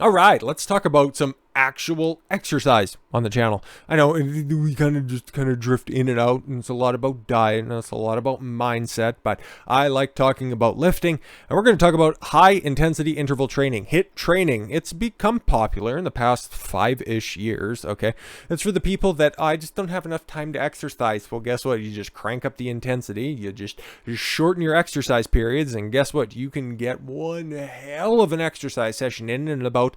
All right, let's talk about some actual exercise on the channel. I know we kind of drift in and out, and it's a lot about diet and it's a lot about mindset, but I like talking about lifting, and we're going to talk about high intensity interval training, HIIT training. It's become popular in the past 5-ish years, okay? It's for the people that I just don't have enough time to exercise. Well, guess what? You just crank up the intensity, you just shorten your exercise periods, and guess what? You can get one hell of an exercise session in about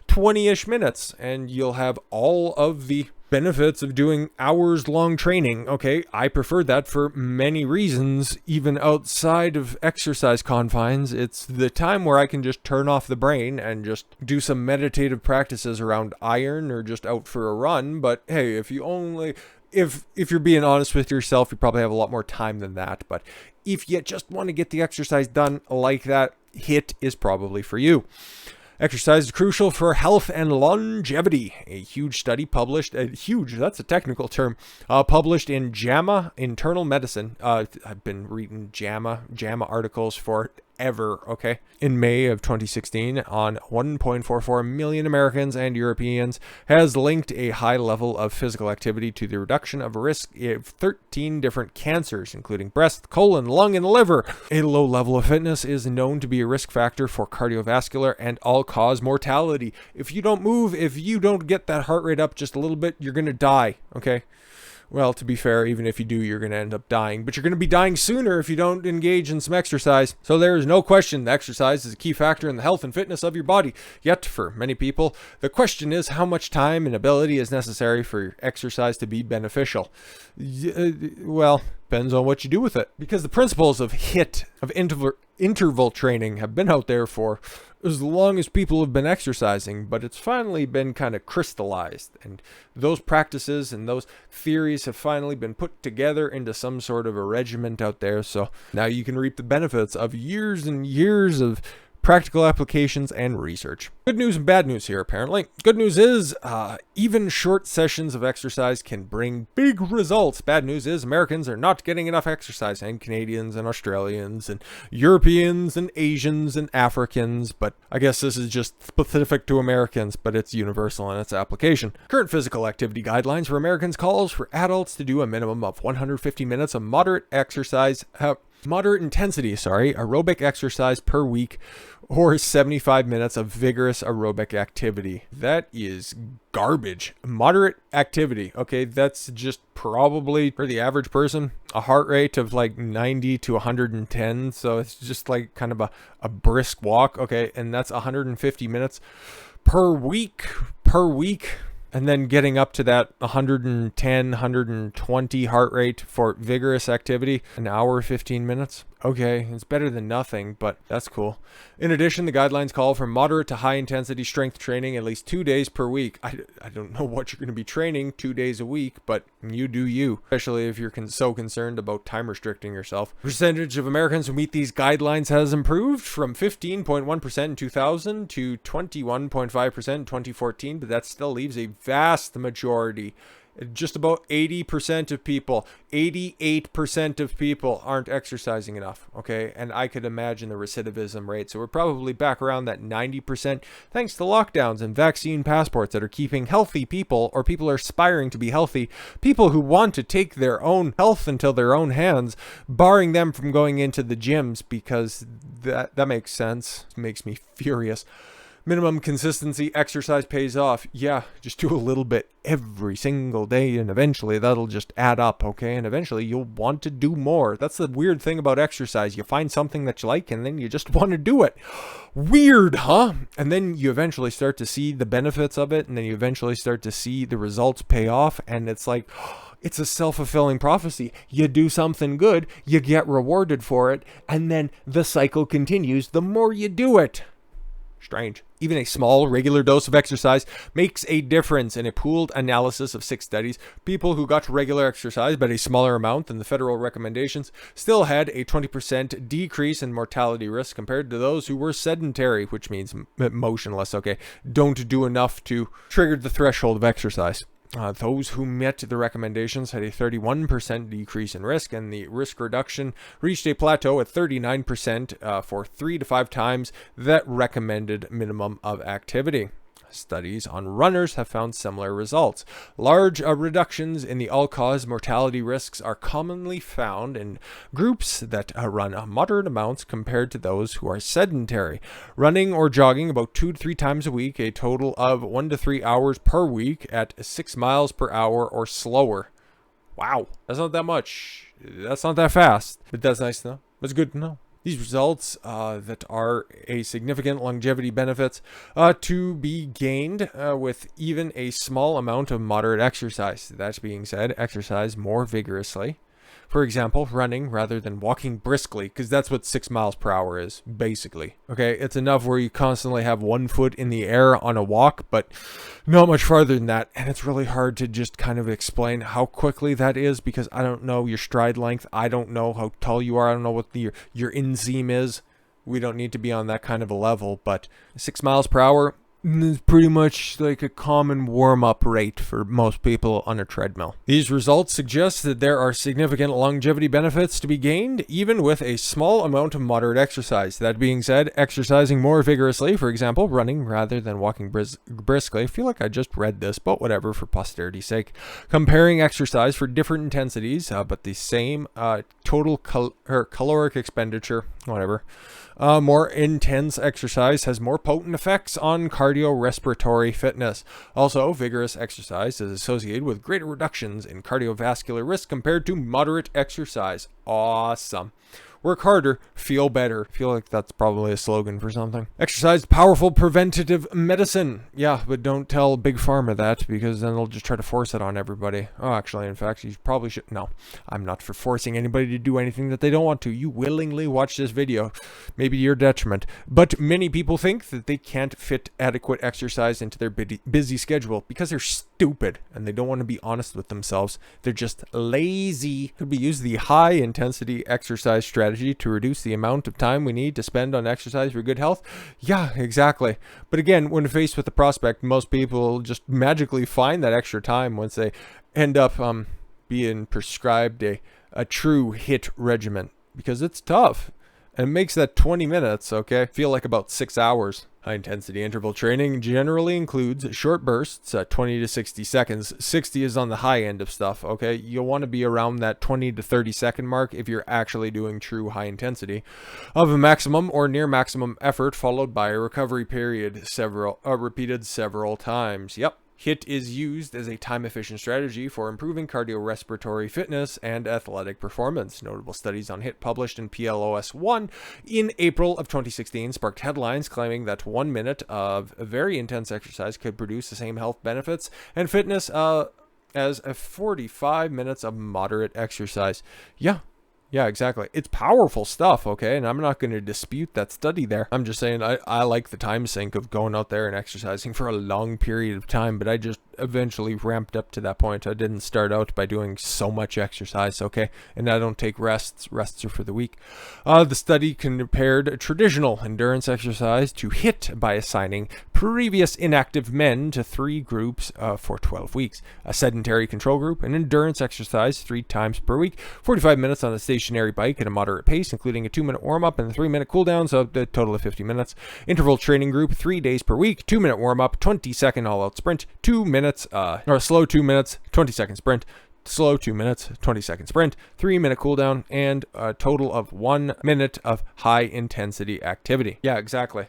20-ish minutes, and you'll have all of the benefits of doing hours-long training. Okay, I prefer that for many reasons, even outside of exercise confines. It's the time where I can just turn off the brain and just do some meditative practices around iron or just out for a run. But hey, if you're being honest with yourself, you probably have a lot more time than that. But if you just want to get the exercise done like that, HIIT is probably for you. Exercise is crucial for health and longevity. A huge study published, that's a technical term, published in JAMA Internal Medicine. I've been reading JAMA articles for ever, okay? In May of 2016, on 1.44 million Americans and Europeans, has linked a high level of physical activity to the reduction of risk of 13 different cancers, including breast, colon, lung, and liver. A low level of fitness is known to be a risk factor for cardiovascular and all-cause mortality. If you don't move, if you don't get that heart rate up just a little bit, you're going to die, okay? Well, to be fair, even if you do, you're going to end up dying. But you're going to be dying sooner if you don't engage in some exercise. So there is no question that exercise is a key factor in the health and fitness of your body. Yet, for many people, the question is how much time and ability is necessary for your exercise to be beneficial. Well, depends on what you do with it. Because the principles of HIIT, of interval training, have been out there for as long as people have been exercising, but it's finally been kind of crystallized, and those practices and those theories have finally been put together into some sort of a regiment out there. So now you can reap the benefits of years and years of practical applications and research. Good news and bad news here, apparently. Good news is even short sessions of exercise can bring big results. Bad news is Americans are not getting enough exercise, and Canadians and Australians and Europeans and Asians and Africans, but I guess this is just specific to Americans, but it's universal in its application. Current physical activity guidelines for Americans calls for adults to do a minimum of 150 minutes of moderate intensity, aerobic exercise per week, or 75 minutes of vigorous aerobic activity. That is garbage. Moderate activity, okay, that's just probably, for the average person, a heart rate of like 90 to 110, so it's just like kind of a brisk walk, okay, and that's 150 minutes per week, and then getting up to that 110, 120 heart rate for vigorous activity, an hour, 15 minutes. Okay, it's better than nothing, but that's cool. In addition, the guidelines call for moderate to high intensity strength training at least 2 days per week. I don't know what you're going to be training 2 days a week, but you do you, especially if you're so concerned about time restricting yourself. The percentage of Americans who meet these guidelines has improved from 15.1% in 2000 to 21.5% in 2014, but that still leaves a vast majority. Just about 80% of people, 88% of people aren't exercising enough, okay? And I could imagine the recidivism rate. So we're probably back around that 90% thanks to lockdowns and vaccine passports that are keeping healthy people, or people are aspiring to be healthy, people who want to take their own health into their own hands, barring them from going into the gyms, because that makes sense. It makes me furious. Minimum consistency exercise pays off. Yeah, just do a little bit every single day, and eventually that'll just add up, okay? And eventually you'll want to do more. That's the weird thing about exercise. You find something that you like, and then you just want to do it. Weird, huh? And then you eventually start to see the benefits of it, and then you eventually start to see the results pay off, and it's like, it's a self-fulfilling prophecy. You do something good, you get rewarded for it, and then the cycle continues the more you do it. Strange. Even a small, regular dose of exercise makes a difference. In a pooled analysis of 6 studies, people who got regular exercise but a smaller amount than the federal recommendations still had a 20% decrease in mortality risk compared to those who were sedentary, which means motionless, okay? Don't do enough to trigger the threshold of exercise. Those who met the recommendations had a 31% decrease in risk, and the risk reduction reached a plateau at 39% for 3 to 5 times that recommended minimum of activity. Studies on runners have found similar results. Large reductions in the all-cause mortality risks are commonly found in groups that run moderate amounts compared to those who are sedentary, running or jogging about 2 to 3 times a week, a total of 1 to 3 hours per week at 6 miles per hour or slower. Wow, that's not that much. That's not that fast, but that's nice to know. That's good to know. These results that are a significant longevity benefits to be gained with even a small amount of moderate exercise. That being said, exercise more vigorously. For example, running rather than walking briskly, because that's what 6 miles per hour is, basically. Okay, it's enough where you constantly have 1 foot in the air on a walk, but not much farther than that. And it's really hard to just kind of explain how quickly that is, because I don't know your stride length. I don't know how tall you are. I don't know what your inseam is. We don't need to be on that kind of a level, but 6 miles per hour is pretty much like a common warm-up rate for most people on a treadmill. These results suggest that there are significant longevity benefits to be gained even with a small amount of moderate exercise. That being said, exercising more vigorously, for example, running rather than walking briskly. I feel like I just read this, but whatever, for posterity's sake. Comparing exercise for different intensities, but the same total caloric expenditure, whatever. More intense exercise has more potent effects on cardiorespiratory fitness. Also, vigorous exercise is associated with greater reductions in cardiovascular risk compared to moderate exercise. Awesome. Work harder, feel better. I feel like that's probably a slogan for something. Exercise, powerful preventative medicine. Yeah, but don't tell Big Pharma that, because then they'll just try to force it on everybody. Oh, actually, in fact, you probably should. No, I'm not for forcing anybody to do anything that they don't want to. You willingly watch this video, maybe to your detriment. But many people think that they can't fit adequate exercise into their busy schedule because they're stupid and they don't want to be honest with themselves. They're just lazy. Could we use the high intensity exercise strategy to reduce the amount of time we need to spend on exercise for good health? Yeah, exactly. But again, when faced with the prospect, most people just magically find that extra time once they end up being prescribed a true HIIT regimen, because it's tough. And it makes that 20 minutes, okay, feel like about 6 hours. High-intensity interval training generally includes short bursts, 20 to 60 seconds. 60 is on the high end of stuff, okay? You'll want to be around that 20 to 30 second mark if you're actually doing true high intensity of a maximum or near maximum effort, followed by a recovery period repeated several times. Yep. HIIT is used as a time-efficient strategy for improving cardiorespiratory fitness and athletic performance. Notable studies on HIIT published in PLOS 1 in April of 2016 sparked headlines claiming that 1 minute of very intense exercise could produce the same health benefits and fitness as 45 minutes of moderate exercise. Yeah, exactly. It's powerful stuff, okay? And I'm not going to dispute that study there. I'm just saying I like the time sink of going out there and exercising for a long period of time, but I just eventually ramped up to that point. I didn't start out by doing so much exercise, okay? And I don't take rests. Rests are for the weak. The study compared traditional endurance exercise to HIIT by assigning previous inactive men to 3 groups for 12 weeks. A sedentary control group, an endurance exercise 3 times per week, 45 minutes on the stationary bike at a moderate pace, including a 2-minute warm-up and a 3-minute cool-down, so a total of 50 minutes. Interval training group, 3 days per week, 2-minute warm-up, 20-second all-out sprint, 2 minutes, or slow 2 minutes, 20-second sprint, slow 2 minutes, 20-second sprint, 3-minute cool-down, and a total of 1 minute of high-intensity activity. Yeah, exactly.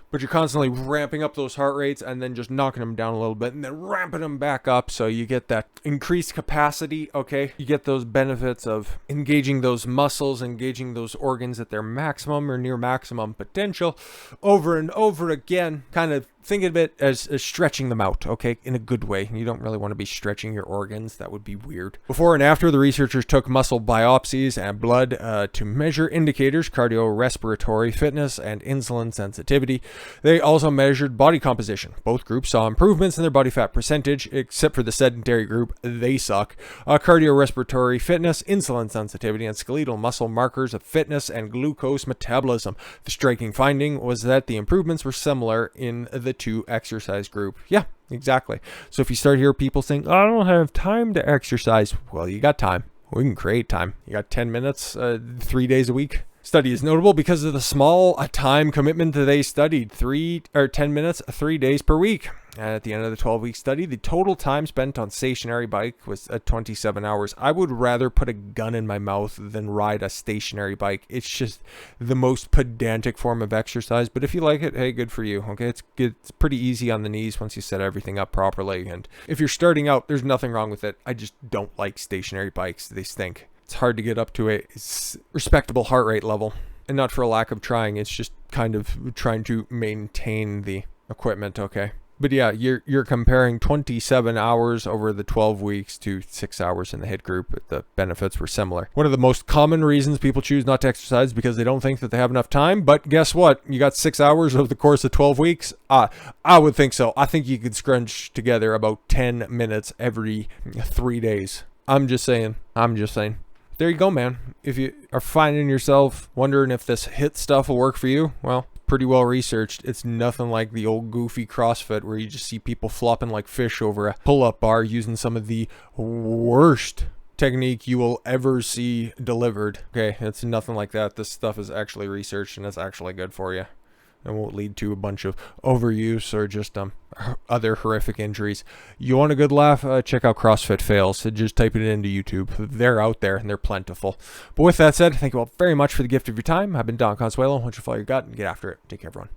But you're constantly ramping up those heart rates and then just knocking them down a little bit and then ramping them back up, so you get that increased capacity, okay? You get those benefits of engaging those muscles, engaging those organs at their maximum or near maximum potential over and over again. Kind of think of it as stretching them out, okay, in a good way. You don't really want to be stretching your organs. That would be weird. Before and after, the researchers took muscle biopsies and blood to measure indicators, cardiorespiratory fitness, and insulin sensitivity. They also measured body composition. Both groups saw improvements in their body fat percentage, except for the sedentary group. They suck. Cardiorespiratory fitness, insulin sensitivity, and skeletal muscle markers of fitness and glucose metabolism. The striking finding was that the improvements were similar in the two exercise group. Yeah, exactly. So if you start hearing people saying, I don't have time to exercise, well, you got time. We can create time. You got 10 minutes, 3 days a week. Study is notable because of the small time commitment that they studied, 10 minutes, 3 days per week. And at the end of the 12-week study, the total time spent on stationary bike was 27 hours. I would rather put a gun in my mouth than ride a stationary bike. It's just the most pedantic form of exercise. But if you like it, hey, good for you. Okay, it's pretty easy on the knees once you set everything up properly. And if you're starting out, there's nothing wrong with it. I just don't like stationary bikes. They stink. It's hard to get up to a respectable heart rate level. And not for a lack of trying. It's just kind of trying to maintain the equipment, okay? But yeah, you're comparing 27 hours over the 12 weeks to 6 hours in the HIIT group. The benefits were similar. One of the most common reasons people choose not to exercise is because they don't think that they have enough time. But guess what? You got 6 hours over the course of 12 weeks. I would think so. I think you could scrunch together about 10 minutes every 3 days. I'm just saying. There you go, man. If you are finding yourself wondering if this HIIT stuff will work for you, well, pretty well researched. It's nothing like the old goofy CrossFit where you just see people flopping like fish over a pull-up bar using some of the worst technique you will ever see delivered. Okay, it's nothing like that. This stuff is actually researched and it's actually good for you. It won't lead to a bunch of overuse or just other horrific injuries. You want a good laugh? Check out CrossFit Fails. Just type it into YouTube. They're out there and they're plentiful. But with that said, thank you all very much for the gift of your time. I've been Don Consuelo. Why don't you follow your gut and get after it. Take care, everyone.